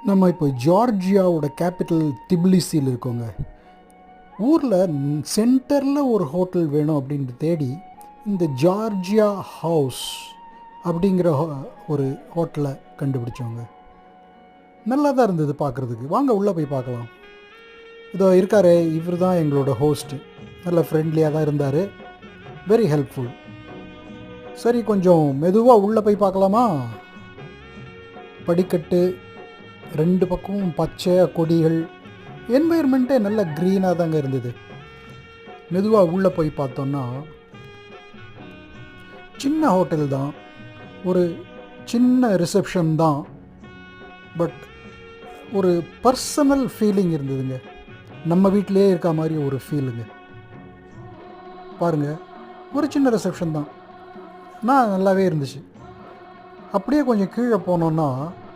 நம்ம இப்போ ஜார்ஜியாவோட கேபிட்டல் திபிலிசியில் இருக்கோங்க. ஊரில் சென்டரில் ஒரு ஹோட்டல் வேணும் அப்படின்ட்டு தேடி இந்த ஜார்ஜியா ஹவுஸ் அப்படிங்கிற ஒரு ஹோட்டலை கண்டுபிடிச்சோங்க. நல்லா தான் இருந்தது பார்க்குறதுக்கு. வாங்க உள்ளே போய் பார்க்கலாம். இதோ இருக்காரு, இவர் தான் எங்களோட ஹோஸ்ட்டு. நல்ல ஃப்ரெண்ட்லியாக தான் இருந்தார், வெரி ஹெல்ப்ஃபுல். சரி, கொஞ்சம் மெதுவாக உள்ளே போய் பார்க்கலாமா? படிக்கட்டு, ரெண்டு பக்கமும் பச்சை கொடிகள், என்வைர்மெண்ட்டே நல்ல க்ரீனாக தாங்க இருந்தது. மெதுவாக உள்ளே போய் பார்த்தோன்னா சின்ன ஹோட்டல் தான், ஒரு சின்ன ரிசப்ஷன் தான், பட் ஒரு பர்சனல் ஃபீலிங் இருந்ததுங்க. நம்ம வீட்டிலே இருக்க மாதிரி ஒரு ஃபீலுங்க. பாருங்கள், ஒரு சின்ன ரிசப்ஷன் தான், நல்லாவே இருந்துச்சு. அப்படியே கொஞ்சம் கீழே போனோன்னா